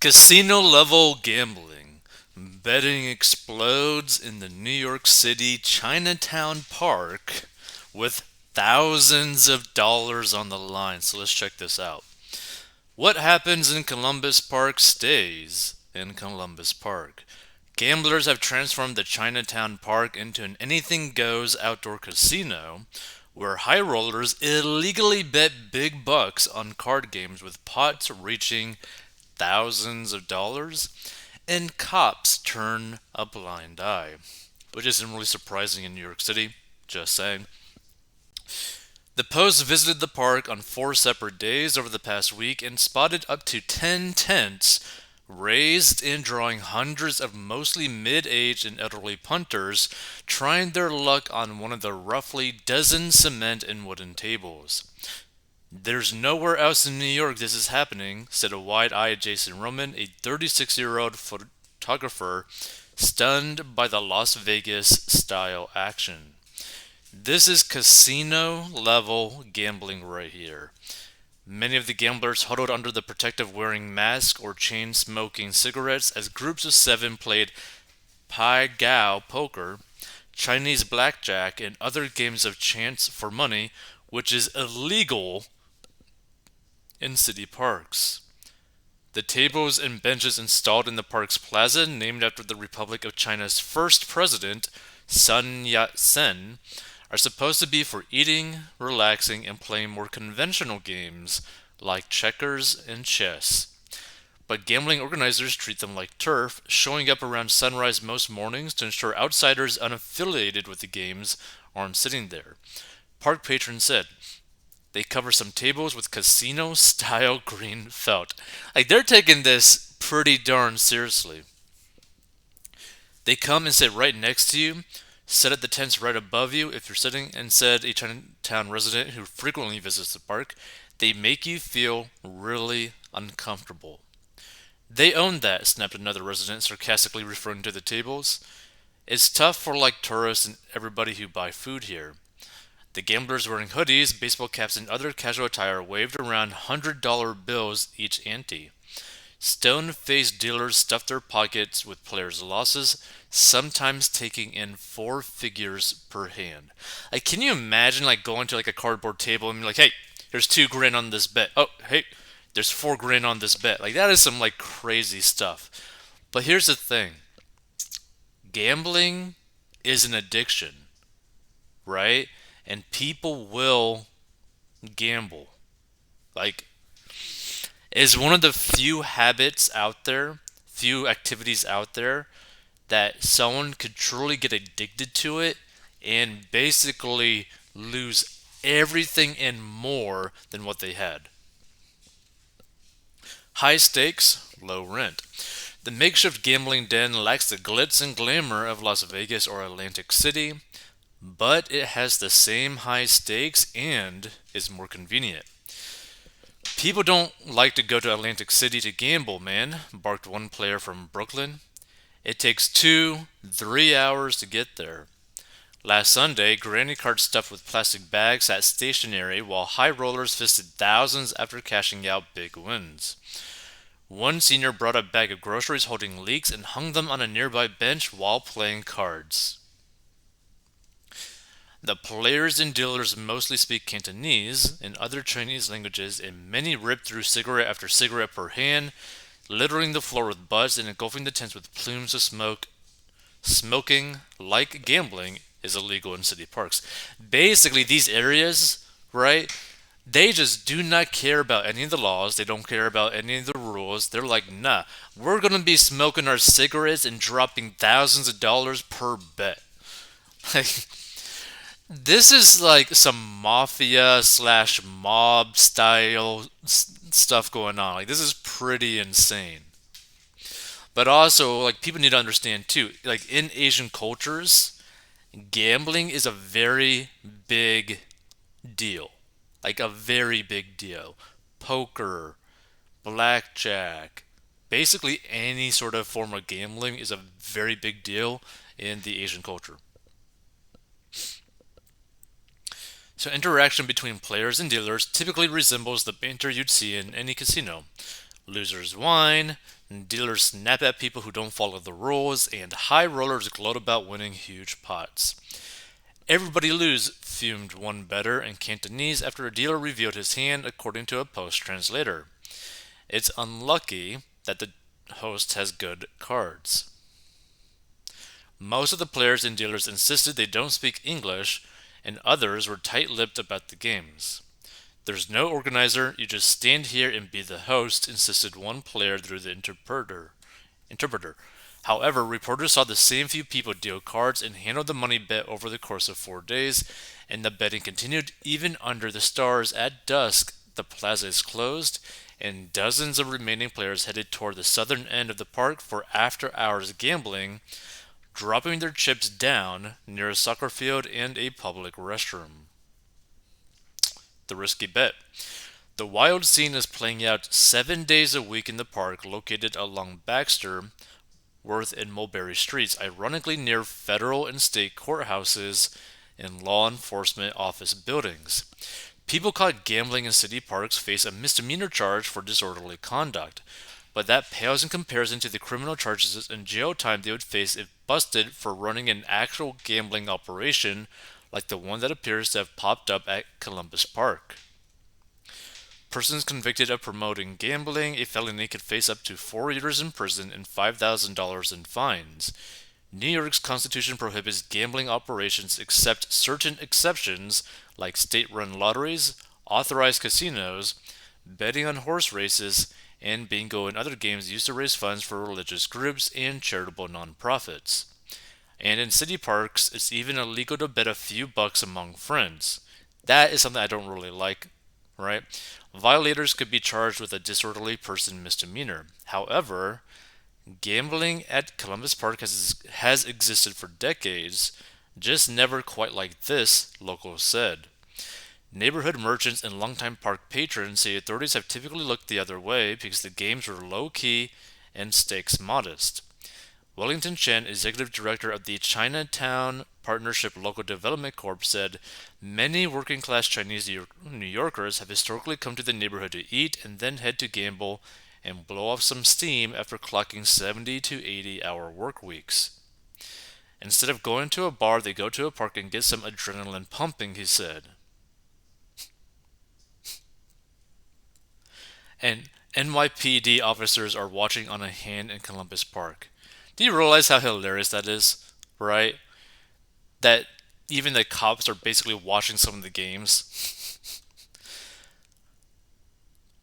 Casino level gambling. Betting explodes in the New York City Chinatown park with thousands of dollars on the line. So let's check this out. What happens in Columbus Park stays in Columbus Park. Gamblers have transformed the Chinatown Park into an anything goes outdoor casino where high rollers illegally bet big bucks on card games with pots reaching thousands of dollars, and cops turn a blind eye. Which isn't really surprising in New York City, just saying. The Post visited the park on 4 separate days over the past week and spotted up to 10 tents raised and drawing hundreds of mostly mid-aged and elderly punters trying their luck on one of the roughly dozen cement and wooden tables. There's nowhere else in New York this is happening, said a wide-eyed Jason Roman, a 36-year-old photographer stunned by the Las Vegas style action. This is casino level gambling right here. Many of the gamblers huddled under the protective wearing masks or chain smoking cigarettes as groups of seven played Pai Gao poker, Chinese blackjack, and other games of chance for money, which is illegal in city parks. The tables and benches installed in the park's plaza, named after the Republic of China's first president, Sun Yat-sen, are supposed to be for eating, relaxing, and playing more conventional games like checkers and chess. But gambling organizers treat them like turf, showing up around sunrise most mornings to ensure outsiders unaffiliated with the games aren't sitting there. Park patrons said they cover some tables with casino style green felt. Like they're taking this pretty darn seriously. They come and sit right next to you, sit at the tents right above you if you're sitting, and said a Chinatown resident who frequently visits the park, they make you feel really uncomfortable. They own that, snapped another resident, sarcastically referring to the tables. It's tough for like tourists and everybody who buy food here. The gamblers wearing hoodies, baseball caps, and other casual attire waved around $100 bills each ante. Stone-faced dealers stuffed their pockets with players' losses, sometimes taking in four figures per hand. Like, can you imagine like going to like a cardboard table and be like, "Hey, there's 2 grand on this bet. Oh, hey, there's 4 grand on this bet." Like that is some like crazy stuff. But here's the thing: gambling is an addiction, right? And people will gamble. Like, is one of the few habits out there, few activities out there that someone could truly get addicted to it and basically lose everything and more than what they had. High stakes, low rent. The makeshift gambling den lacks the glitz and glamour of Las Vegas or Atlantic City, but it has the same high stakes and is more convenient. People don't like to go to Atlantic City to gamble, man, barked one player from Brooklyn. It takes 2, 3 hours to get there. Last Sunday, granny carts stuffed with plastic bags sat stationary while high rollers fisted thousands after cashing out big wins. One senior brought a bag of groceries holding leeks and hung them on a nearby bench while playing cards. The players and dealers mostly speak Cantonese and other Chinese languages, and many rip through cigarette after cigarette per hand, littering the floor with butts and engulfing the tents with plumes of smoke. Smoking, like gambling, is illegal in city parks. Basically, these areas, right? They just do not care about any of the laws. They don't care about any of the rules. They're like, nah, we're gonna be smoking our cigarettes and dropping thousands of dollars per bet. Like, this is like some mafia slash mob style stuff going on. Like, this is pretty insane. But also, like, people need to understand too, like, in Asian cultures, gambling is a very big deal. Like, a very big deal. Poker, blackjack, basically any sort of form of gambling is a very big deal in the Asian culture. So interaction between players and dealers typically resembles the banter you'd see in any casino. Losers whine, dealers snap at people who don't follow the rules, and high rollers gloat about winning huge pots. Everybody lose, fumed one bettor in Cantonese after a dealer revealed his hand, according to a post translator. It's unlucky that the host has good cards. Most of the players and dealers insisted they don't speak English, and others were tight-lipped about the games. There's no organizer, you just stand here and be the host, insisted one player through the interpreter. However, reporters saw the same few people deal cards and handle the money bet over the course of 4 days, and the betting continued even under the stars. At dusk, the plaza is closed, and dozens of remaining players headed toward the southern end of the park for after-hours gambling, dropping their chips down near a soccer field and a public restroom. The risky bet. The wild scene is playing out 7 days a week in the park located along Baxter, Worth, and Mulberry Streets, ironically near federal and state courthouses and law enforcement office buildings. People caught gambling in city parks face a misdemeanor charge for disorderly conduct, but that pales in comparison to the criminal charges and jail time they would face if busted for running an actual gambling operation like the one that appears to have popped up at Columbus Park. Persons convicted of promoting gambling, a felony could face up to 4 years in prison and $5,000 in fines. New York's constitution prohibits gambling operations except certain exceptions like state-run lotteries, authorized casinos, betting on horse races, and bingo and other games used to raise funds for religious groups and charitable nonprofits. And in city parks, it's even illegal to bet a few bucks among friends. That is something I don't really like, right? Violators could be charged with a disorderly person misdemeanor. However, gambling at Columbus Park has existed for decades, just never quite like this, locals said. Neighborhood merchants and longtime park patrons say authorities have typically looked the other way because the games were low-key and stakes modest. Wellington Chen, executive director of the Chinatown Partnership Local Development Corp, said many working-class Chinese New Yorkers have historically come to the neighborhood to eat and then head to gamble and blow off some steam after clocking 70 to 80-hour work weeks. Instead of going to a bar, they go to a park and get some adrenaline pumping, he said. And NYPD officers are watching on a hand in Columbus Park. Do you realize how hilarious that is, right? That even the cops are basically watching some of the games.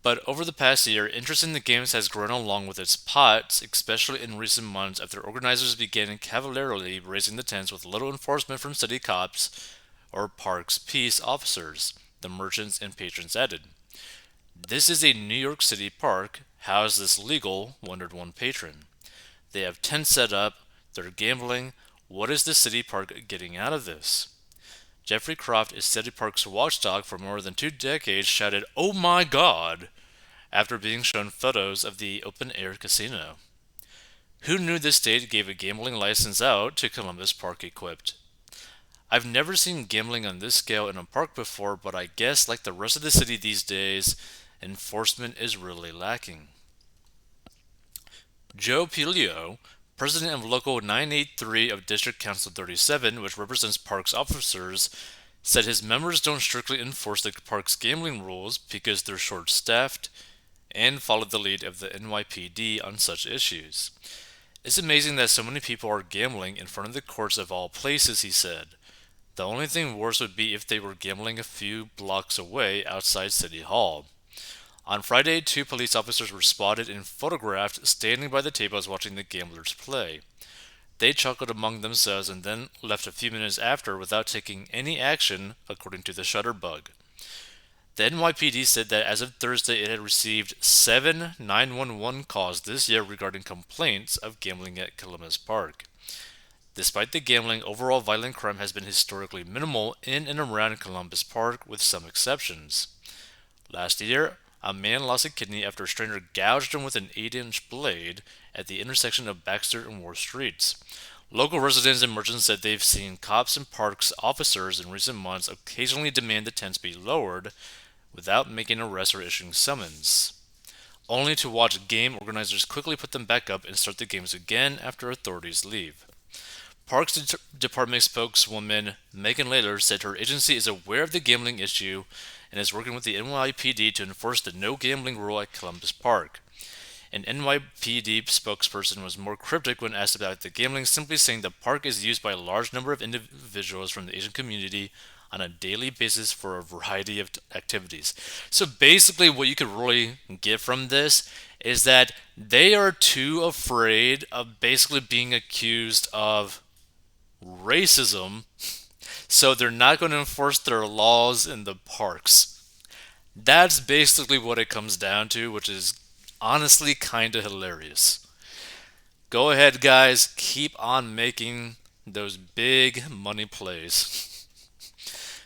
But over the past year, interest in the games has grown along with its pots, especially in recent months after organizers began cavalierly raising the tents with little enforcement from city cops or parks peace officers, the merchants and patrons added. This is a New York City park. How is this legal? Wondered one patron. They have tents set up, they're gambling. What is the city park getting out of this? Jeffrey Croft, a City Park's watchdog for more than 2 decades, shouted, "Oh my God!" after being shown photos of the open-air casino. Who knew the state gave a gambling license out to Columbus Park equipped? I've never seen gambling on this scale in a park before, but I guess like the rest of the city these days, enforcement is really lacking. Joe Pilio, president of Local 983 of District Council 37, which represents parks officers, said his members don't strictly enforce the park's gambling rules because they're short-staffed and followed the lead of the NYPD on such issues. It's amazing that so many people are gambling in front of the courts of all places, he said. The only thing worse would be if they were gambling a few blocks away outside City Hall. On Friday, 2 police officers were spotted and photographed standing by the tables watching the gamblers play. They chuckled among themselves and then left a few minutes after without taking any action, according to the Shutterbug. The NYPD said that as of Thursday it had received 7 911 calls this year regarding complaints of gambling at Columbus Park. Despite the gambling, overall violent crime has been historically minimal in and around Columbus Park, with some exceptions. Last year, a man lost a kidney after a stranger gouged him with an 8-inch blade at the intersection of Baxter and Worth Streets. Local residents and merchants said they've seen cops and parks officers in recent months occasionally demand the tents be lowered without making arrests or issuing summons. only to watch game organizers quickly put them back up and start the games again after authorities leave. Parks Department spokeswoman Megan Layler said her agency is aware of the gambling issue and is working with the NYPD to enforce the no gambling rule at Columbus Park. An NYPD spokesperson was more cryptic when asked about the gambling, simply saying the park is used by a large number of individuals from the Asian community on a daily basis for a variety of activities. So basically, what you could really get from this is that they are too afraid of basically being accused of racism, so they're not going to enforce their laws in the parks. That's basically what it comes down to, which is honestly kind of hilarious. Go ahead, guys, keep on making those big money plays.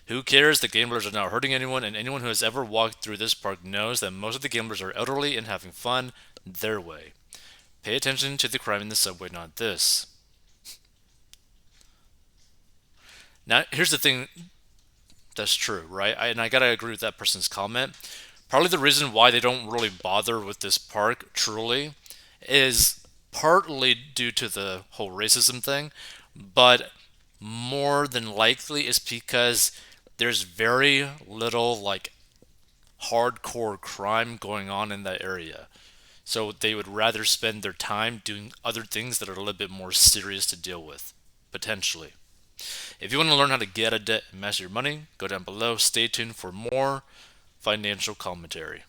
Who cares? The gamblers are not hurting anyone, and anyone who has ever walked through this park knows that most of the gamblers are elderly and having fun their way. Pay attention to the crime in the subway, not this. Now, here's the thing that's true, right? And I gotta agree with that person's comment. Probably the reason why they don't really bother with this park truly is partly due to the whole racism thing, but more than likely is because there's very little like hardcore crime going on in that area. So they would rather spend their time doing other things that are a little bit more serious to deal with, potentially. If you want to learn how to get out of debt and master your money, go down below. Stay tuned for more financial commentary.